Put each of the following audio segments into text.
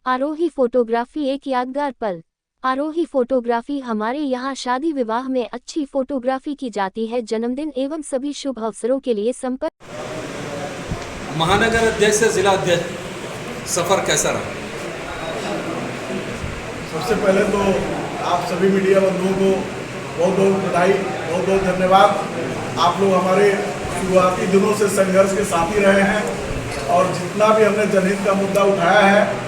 आरोही photography एक यादगार पल। आरोही फोटोग्राफी हमारे यहाँ शादी विवाह में अच्छी फोटोग्राफी की जाती है। जन्मदिन एवं सभी शुभ अवसरों के लिए संपर्क। महानगर अध्यक्ष से जिला अध्यक्ष सफर कैसा रहा? सबसे पहले तो आप सभी मीडिया बंधुओं को बहुत बहुत बधाई, बहुत बहुत धन्यवाद। आप लोग हमारे शुरुआती दिनों से संघर्ष के साथी रहे हैं और जितना भी हमने जनहित का मुद्दा उठाया है,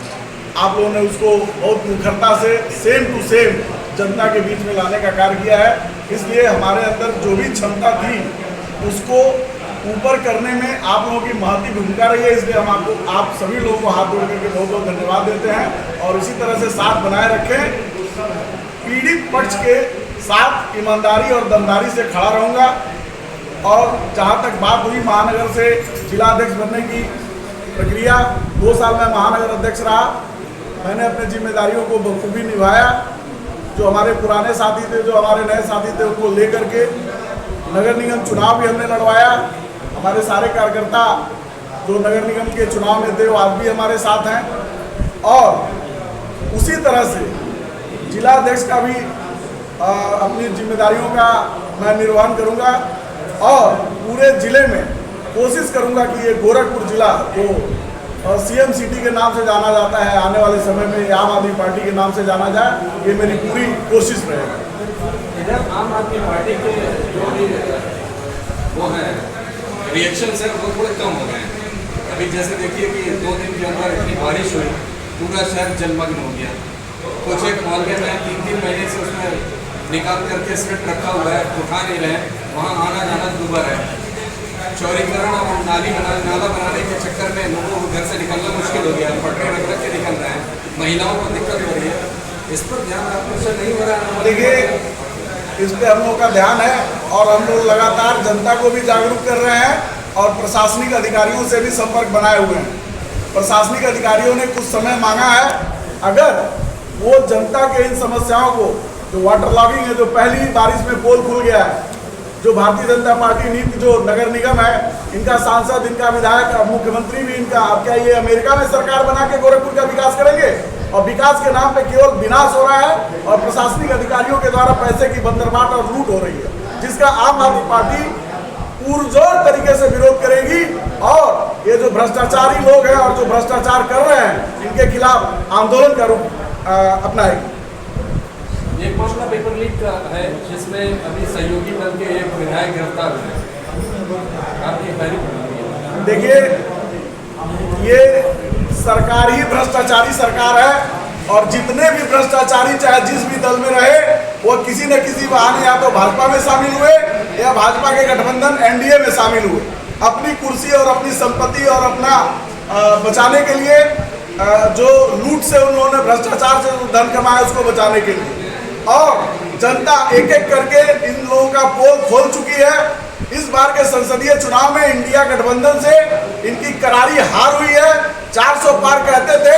आप लोगों ने उसको बहुत मुखरता से सेम टू सेम जनता के बीच में लाने का कार्य किया है। इसलिए हमारे अंदर जो भी क्षमता थी उसको ऊपर करने में आप लोगों की महती भूमिका रही है। इसलिए हम आप सभी लोगों को हाथ जोड़ करके बहुत बहुत धन्यवाद देते हैं और इसी तरह से साथ बनाए रखें। पीड़ित पक्ष के साथ ईमानदारी और दमदारी से खड़ा रहूँगा। और जहाँ तक बात हुई महानगर से जिलाध्यक्ष बनने की प्रक्रिया, 2 साल में महानगर अध्यक्ष रहा। मैंने अपने जिम्मेदारियों को बखूबी निभाया। जो हमारे पुराने साथी थे, जो हमारे नए साथी थे, उनको लेकर के नगर निगम चुनाव भी हमने लड़वाया। हमारे सारे कार्यकर्ता जो नगर निगम के चुनाव में थे वो आज भी हमारे साथ हैं। और उसी तरह से जिलाध्यक्ष का भी अपनी जिम्मेदारियों का मैं निर्वहन करूंगा और पूरे जिले में कोशिश करूंगा कि ये गोरखपुर जिला जो सीएम सिटी के नाम से जाना जाता है, आने वाले समय में आम आदमी पार्टी के नाम से जाना जाए, ये मेरी पूरी कोशिश रहेगी। इधर आम आदमी पार्टी के जो भी वो हैं रिएक्शन से वो थोड़े कम हो गए हैं। अभी जैसे देखिए कि 2 दिन के अंदर इतनी बारिश हुई, पूरा शहर जलमग्न हो गया। कुछ एक मोहल्ले में 3-3 महीने से उसमें निकाल करके स्वेट रखा हुआ है, उठा नहीं रहे, वहाँ आना जाना दुर्भर है। चौड़ीकरण और नाला बनाने के चक्कर में लोगों को घर से निकलना मुश्किल हो गया, पटरे रख रख के निकल रहे हैं, महिलाओं को दिक्कत हो रही है। इस पर ध्यान आपको से नहीं हो रहा है? देखिए, इस पर हम लोगों का ध्यान है और हम लोग लगातार जनता को भी जागरूक कर रहे हैं और प्रशासनिक अधिकारियों से भी संपर्क बनाए हुए हैं। प्रशासनिक अधिकारियों ने कुछ समय मांगा है। अगर वो जनता के इन समस्याओं को, जो वाटर लॉगिंग है, जो पहली बारिश में पोल खुल गया है, जो भारतीय जनता पार्टी नीति, जो नगर निगम है, इनका सांसद, इनका विधायक, मुख्यमंत्री भी इनका, अब क्या ये अमेरिका में सरकार बना के गोरखपुर का विकास करेंगे? और विकास के नाम पे केवल विनाश हो रहा है और प्रशासनिक अधिकारियों के द्वारा पैसे की बंदरबाट और लूट हो रही है, जिसका आम आदमी पार्टी पुरजोर तरीके से विरोध करेगी। और ये जो भ्रष्टाचारी लोग हैं और जो भ्रष्टाचार कर रहे हैं, इनके खिलाफ आंदोलन का रूप अपनाएगी। एक मामला पेपर लीक का है जिसमें अभी सहयोगी दल के एक विधायक गिरफ्तार हुए। आपकी पहली देखिए, ये सरकार ही भ्रष्टाचारी सरकार है और जितने भी भ्रष्टाचारी चाहे जिस भी दल में रहे, वो किसी न किसी बहाने या तो भाजपा में शामिल हुए या भाजपा के गठबंधन एनडीए में शामिल हुए। अपनी कुर्सी और अपनी संपत्ति और अपना बचाने के लिए, जो लूट से उन लोगों ने भ्रष्टाचार से धन कमाया उसको बचाने के लिए। और जनता एक एक करके इन लोगों का पोल खोल चुकी है। इस बार के संसदीय चुनाव में इंडिया गठबंधन से इनकी करारी हार हुई है। 400 पार कहते थे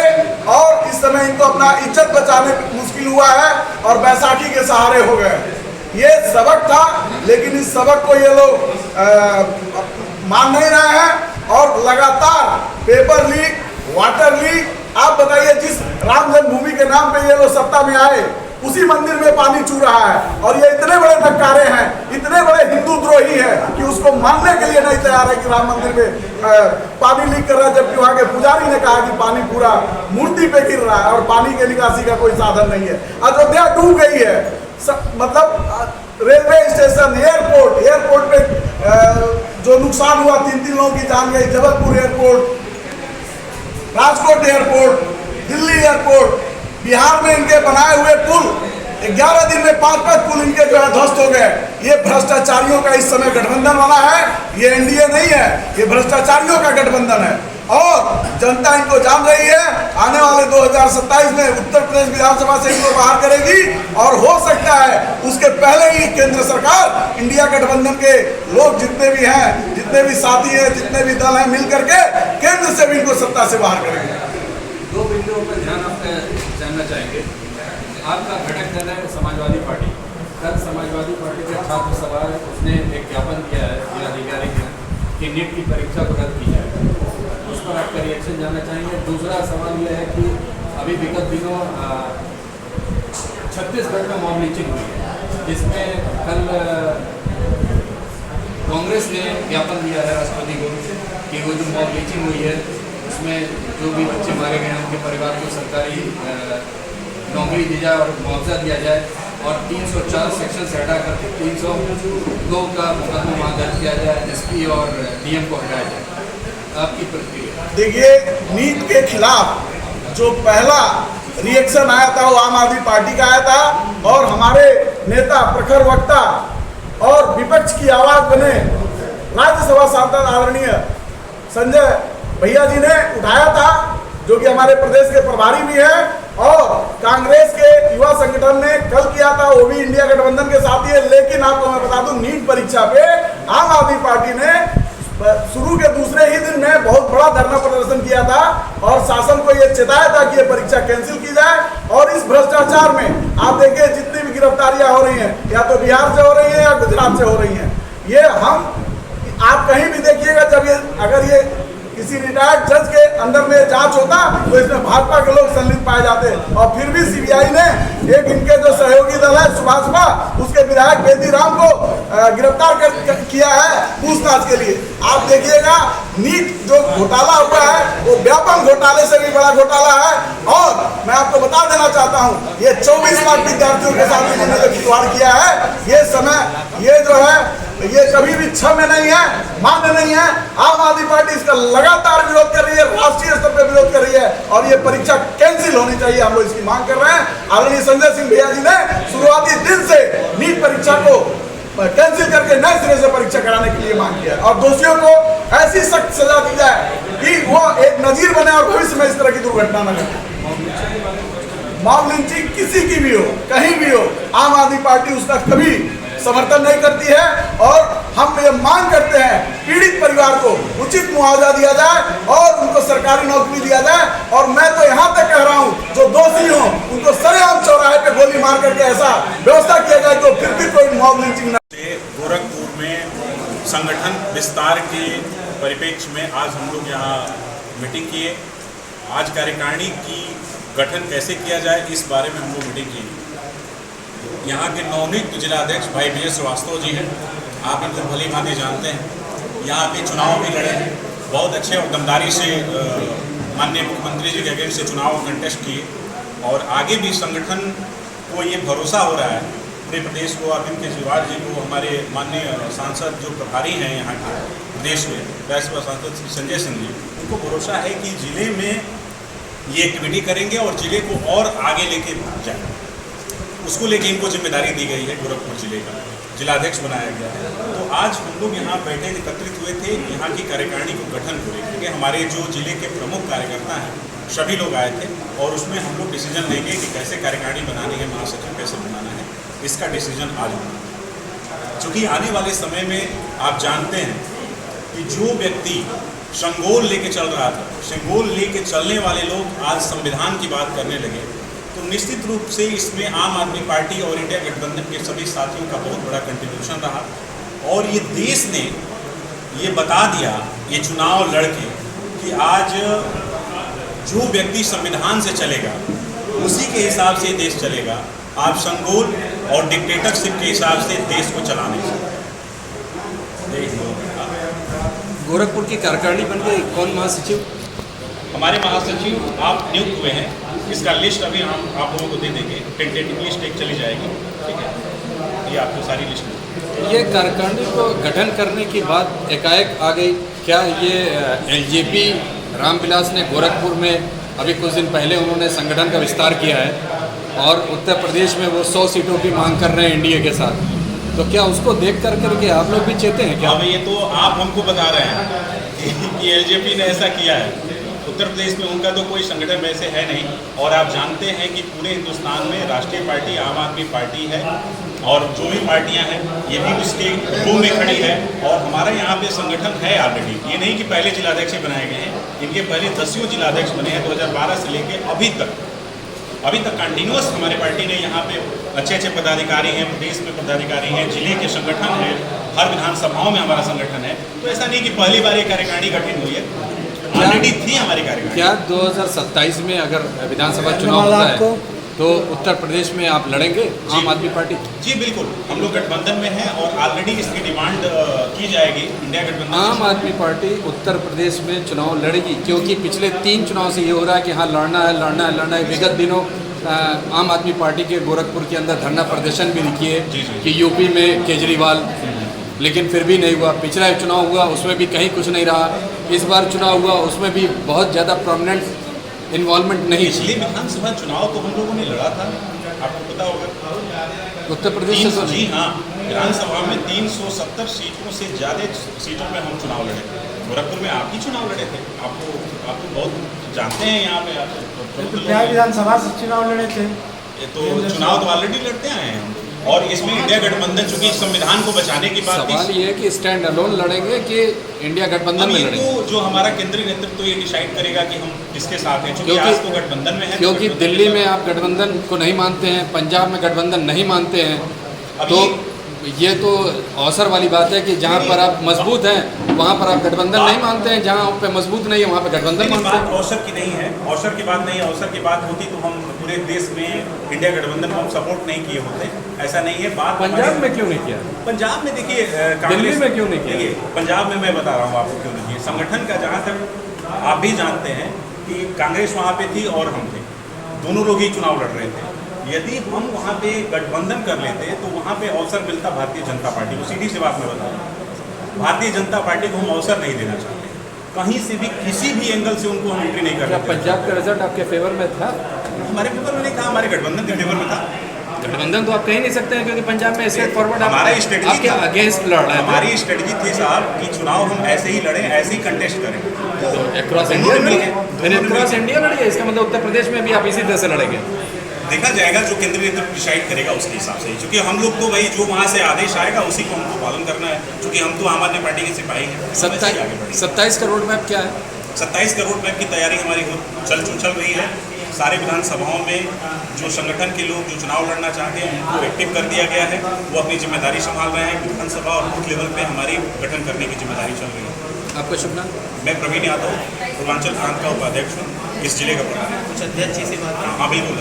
और इस समय इनको अपना इज्जत बचाने मुश्किल हुआ है और बैसाखी के सहारे हो गए। ये सबक था, लेकिन इस सबक को ये लोग मान नहीं रहे हैं और लगातार पेपर लीक, वाटर लीक। आप बताइए, जिस राम जन्मभूमि के नाम पे ये लोग सत्ता में आए, उसी मंदिर में पानी चू रहा है और ये इतने बड़े नक्कारे हैं, इतने बड़े हिंदू द्रोही हैं कि उसको मानने के लिए नहीं तैयार है कि राम मंदिर में पानी लीक कर रहा है, जबकि वहाँ के पुजारी ने कहा कि पानी पूरा मूर्ति पे गिर रहा है और पानी के निकासी का कोई साधन नहीं है। अयोध्या डूब गई है। मतलब रेलवे स्टेशन, एयरपोर्ट पे जो नुकसान हुआ, 3-3 लोगों की जान गई। Jabalpur airport, Rajkot airport, Delhi airport, Bihar में इनके बनाए हुए पुल 11 दिन में 5-5 पुल इनके जो है ध्वस्त हो गए। ये भ्रष्टाचारियों का इस समय गठबंधन बना है। ये एनडीए नहीं है, ये भ्रष्टाचारियों का गठबंधन है और जनता इनको जान रही है। आने वाले 2027 में उत्तर प्रदेश विधानसभा से इनको बाहर करेगी और हो सकता है उसके पहले ही केंद्र सरकार, इंडिया गठबंधन के लोग जितने भी हैं, जितने भी साथी हैं, जितने भी दल हैं, मिल करके केंद्र से भी इनको सत्ता से बाहर करेंगे। 2 बिंदुओं पर ध्यान आप जानना चाहेंगे। आपका घटक दल है समाजवादी पार्टी। कल समाजवादी पार्टी के छात्र सभा उसने एक ज्ञापन किया है जिलाधिकारी के कि नीट की परीक्षा को रद्द की जाए। उस पर आपका रिएक्शन जानना चाहेंगे। दूसरा सवाल यह है कि अभी विगत दिनों छत्तीसगढ़ में मॉब लिंचिंग हुई है, जिसमें कल कांग्रेस ने ज्ञापन दिया है राष्ट्रपति को कि वो जो मॉब लिंचिंग हुई है उसमें जो भी बच्चे मारे गए हैं उनके परिवार को सरकारी नौकरी दी जाए और मुआवजा दिया जाए, और 304 सेक्शन से हटा कर 302 का मुकदमा वहाँ दर्ज किया जाए, एसपी और डीएम को हटाया जाए। आपकी प्रतिक्रिया? देखिए, नीट के खिलाफ जो पहला रिएक्शन आया था वो आम आदमी पार्टी का आया था, और हमारे नेता, प्रखर वक्ता और विपक्ष की आवाज बने राज्यसभा सांसद आदरणीय संजय भैया जी ने उठाया था, जो कि हमारे प्रदेश के प्रभारी भी हैं, और कांग्रेस के युवा संगठन ने कल किया था, वो भी इंडिया गठबंधन के साथ ही है। लेकिन आपको मैं बता दूं, नीट परीक्षा पे आम आदमी पार्टी ने शुरू के दूसरे ही दिन में बहुत बड़ा धरना प्रदर्शन किया था और शासन को यह चेताया था कि ये परीक्षा कैंसिल की जाए। और इस भ्रष्टाचार में आप देखिए, जितनी भी गिरफ्तारियां हो रही हैं, या तो बिहार से हो रही हैं या गुजरात से हो रही हैं, ये आप कहीं भी देखिएगा, जब ये अगर ये किसी रिटायर्ड जज के अंदर में जांच होता तो इसमें भाजपा के लोग संलिप्त पाए जाते, और फिर भी सीबीआई ने एक इनके जो सहयोगी दल है सुभाषपा, उसके विधायक बेदी राम को गिरफ्तार किया है पूछताछ के लिए। आप देखिएगा, नीट जो घोटाला हुआ है वो व्यापक घोटाले से भी बड़ा घोटाला है। और मैं आपको बता देना चाहता हूँ, ये 24 लाख विद्यार्थियों के साथ इन्होंने जो खिलवाड़ किया है, ये समय ये जो है ये कभी भी क्षम्य नहीं है, मान्य नहीं है। आम आदमी पार्टी इसका लगातार विरोध कर रही है, राष्ट्रीय स्तर पर विरोध कर रही है, और ये परीक्षा कैंसिल होनी चाहिए, हम लोग इसकी मांग कर रहे हैं। आदरणीय संजय सिंह भैया जी ने शुरुआती दिन से नीट परीक्षा को कैंसिल करके नए सिरे से परीक्षा कराने के लिए मांग किया है, और दोषियों को ऐसी सख्त सजा दी जाए कि वो एक नजीर बने और भविष्य में इस तरह की दुर्घटना न घटे। मॉब लिंचिंग किसी की भी हो, कहीं भी हो, आम आदमी पार्टी उसका कभी समर्थन नहीं करती है, और हम ये मांग करते हैं पीड़ित परिवार को उचित मुआवजा दिया जाए और उनको सरकारी नौकरी दिया जाए। और मैं तो यहाँ तक कह रहा हूँ, जो दोषी हो उनको सरेआम चौराहे पे गोली मार करके ऐसा व्यवस्था किया जाए तो फिर भी कोई मॉब लिंचिंग न। गोरखपुर में संगठन विस्तार के परिप्रेक्ष्य में आज हम लोग यहाँ मीटिंग किए। आज कार्यकारिणी की गठन कैसे किया जाए इस बारे में हम लोग मीटिंग की। यहाँ के नवनियुक्त जिलाध्यक्ष भाई BS श्रीवास्तव जी हैं, आप इनको भली भांति जानते हैं। यहाँ के चुनाव भी लड़े हैं, बहुत अच्छे और दमदारी से माननीय मुख्यमंत्री जी के अगेंस्ट से चुनाव कंटेस्ट किए, और आगे भी संगठन को ये भरोसा हो रहा है पूरे प्रदेश को, अरविंद केजरीवाल जी को, हमारे माननीय सांसद जो प्रभारी हैं यहाँ के प्रदेश में, राज्यसभा सांसद श्री संजय सिंह जी, उनको भरोसा है कि जिले में ये एक्टिविटी करेंगे और जिले को और आगे लेके जाएंगे। उसको लेके इनको जिम्मेदारी दी गई है, गोरखपुर जिले का जिलाध्यक्ष बनाया गया है। तो आज हम लोग यहाँ बैठे एकत्रित हुए थे यहाँ की कार्यकारिणी को गठन को लेकर, क्योंकि हमारे जो जिले के प्रमुख कार्यकर्ता हैं सभी लोग आए थे, और उसमें हम लोग डिसीजन लेंगे कि कैसे कार्यकारिणी बनानी है, महासचिव कैसे बनाना है, इसका डिसीजन आज होना है। चूँकि आने वाले समय में आप जानते हैं कि जो व्यक्ति संगोल लेके चल रहा था, संगोल लेके चलने वाले लोग आज संविधान की बात करने लगे, तो निश्चित रूप से इसमें आम आदमी पार्टी और इंडिया गठबंधन के सभी साथियों का बहुत बड़ा कंट्रीब्यूशन रहा। और ये देश ने ये बता दिया ये चुनाव लड़के कि आज जो व्यक्ति संविधान से चलेगा उसी के हिसाब से देश चलेगा। आप संगोल और डिक्टेटरशिप के हिसाब से देश को चलाने से। गोरखपुर की कार्यकारिणी बन गई, कौन महासचिव? हमारे महासचिव आप नियुक्त हुए हैं, इसका लिस्ट अभी हम आप लोगों को दे देंगे, टेंटेटिव लिस्ट एक चली जाएगी, ठीक है, ये आपको सारी लिस्ट है। ये कार्यकारिणी को गठन करने के बाद एकाएक आ गई, क्या ये एलजेपी रामविलास ने गोरखपुर में अभी कुछ दिन पहले उन्होंने संगठन का विस्तार किया है और उत्तर प्रदेश में वो 100 सीटों की मांग कर रहे हैं एनडीए के साथ, तो क्या उसको देख करके आप लोग भी चाहते हैं क्या? अब ये तो आप हमको बता रहे हैं कि एलजेपी ने ऐसा किया है। उत्तर प्रदेश में उनका तो कोई संगठन वैसे है नहीं, और आप जानते हैं कि पूरे हिंदुस्तान में राष्ट्रीय पार्टी आम आदमी पार्टी है, और जो भी पार्टियां हैं ये भी उसके रूप में खड़ी है। और हमारा यहाँ पे संगठन है ऑलरेडी, ये नहीं कि पहले जिलाध्यक्ष बनाए गए हैं, इनके पहले 10 जिलाध्यक्ष बने हैं 2012 से लेके अभी तक कंटिन्यूस हमारे पार्टी ने यहाँ पे अच्छे पदाधिकारी हैं, प्रदेश में पदाधिकारी हैं, जिले के संगठन हैं, हर विधानसभाओं में हमारा संगठन है। तो ऐसा नहीं कि पहली बार ये कार्यकारिणी गठित हुई है, ऑलरेडी थी हमारी कार्यकारिणी। क्या 2027 में अगर विधानसभा चुनाव होता है तो उत्तर प्रदेश में आप लड़ेंगे आम आदमी पार्टी? जी बिल्कुल, हम लोग गठबंधन में हैं और ऑलरेडी इसकी डिमांड की जाएगी इंडिया गठबंधन। आम आदमी पार्टी उत्तर प्रदेश में चुनाव लड़ेगी, क्योंकि पिछले 3 चुनाव से ये हो रहा है कि हाँ लड़ना है। विगत दिनों आम आदमी पार्टी के गोरखपुर के अंदर धरना प्रदर्शन भी दिखिए कि यूपी में केजरीवाल, लेकिन फिर भी नहीं हुआ। पिछला चुनाव हुआ उसमें भी कहीं कुछ नहीं रहा। इस बार चुनाव हुआ उसमें भी बहुत ज़्यादा प्रोमिनेंट इन्वॉल्वमेंट नहीं। पिछले विधानसभा चुनाव तो हम लोगों ने लड़ा था, आपको पता होगा। उत्तर प्रदेश से? जी हाँ, विधानसभा में 370 सीटों से ज़्यादा सीटों में हम चुनाव लड़े थे। गोरखपुर में आप ही चुनाव लड़े थे, आप तो बहुत जानते हैं यहाँ पे। आप विधानसभा से चुनाव लड़े थे, ये तो चुनाव तो ऑलरेडी लड़ते आए हैं हम। और इसमें इंडिया गठबंधन चूंकि संविधान को बचाने की बात, सवाल ये है कि स्टैंड अलोन लड़ेंगे कि इंडिया गठबंधन में लड़ेंगे? तो जो हमारा केंद्रीय नेतृत्व ये डिसाइड करेगा कि हम किसके साथ हैं, क्योंकि आज तो गठबंधन में है। क्योंकि दिल्ली में आप गठबंधन को नहीं मानते हैं, पंजाब में गठबंधन नहीं मानते हैं, तो ये तो अवसर वाली बात है कि जहाँ पर आप मजबूत हैं वहाँ पर आप गठबंधन नहीं मानते हैं, जहाँ पे मजबूत नहीं है वहाँ पे गठबंधन मानते हैं। अवसर की नहीं है, अवसर की बात नहीं है। अवसर की बात होती तो हम पूरे देश में इंडिया गठबंधन को हम सपोर्ट नहीं किए होते, ऐसा नहीं है। बात पंजाब में क्यों नहीं किया? पंजाब में देखिए, दिल्ली में क्यों नहीं किया? देखिए पंजाब में मैं बता रहा हूँ आपको क्यों नहीं किया। संगठन का जहाँ तक आप भी जानते हैं कि कांग्रेस वहाँ पे थी और हम थे, दोनों लोग ही चुनाव लड़ रहे थे। यदि हम वहाँ पे गठबंधन कर लेते तो वहाँ पे अवसर मिलता भारतीय जनता पार्टी को। सीधी सी बात मैं बता रहा हूँ, भारतीय जनता पार्टी को हम अवसर नहीं देना चाहते, कहीं से भी किसी भी एंगल से उनको हम एंट्री नहीं कर रहे। पंजाब का रिजल्ट आपके फेवर में था? हमारे फेवर में नहीं था, हमारे गठबंधन के फेवर में था। गठबंधन तो आप कह नहीं सकते हैं, क्योंकि पंजाब में स्ट्रेट फॉरवर्ड हमारा स्ट्रेटजी अगेंस्ट लड़ रहा है। हमारी स्ट्रेटजी थी साहब कि चुनाव हम ऐसे ही लड़ें, ऐसे ही कंटेस्ट करें। अक्रॉस इंडिया लड़िए, इसका मतलब उत्तर प्रदेश में भी आप इसी तरह से लड़ेंगे? देखा जाएगा, जो केंद्रीय नेतृत्व डिसाइड करेगा उसके हिसाब से, क्योंकि हम लोग तो भाई जो वहाँ से आदेश आएगा उसी को हमको पालन करना है, क्योंकि हम तो आम आदमी पार्टी के सिपाही हैं। 27 का रोड मैप क्या है? 27 का रोड मैप की तैयारी हमारी चल रही है। सारे विधानसभाओं में जो संगठन के लोग जो चुनाव लड़ना चाहते हैं उनको एक्टिव कर दिया गया है, वो अपनी जिम्मेदारी संभाल रहे हैं। विधानसभा और बूथ लेवल पे हमारी गठन करने की जिम्मेदारी चल रही है। आपका शुभ नाम? मैं प्रवीण यादव, पूर्वांचल प्रांत का उपाध्यक्ष हूँ, इस जिले का प्रधान। कुछ अध्यक्ष से बात? हाँ बिल्कुल।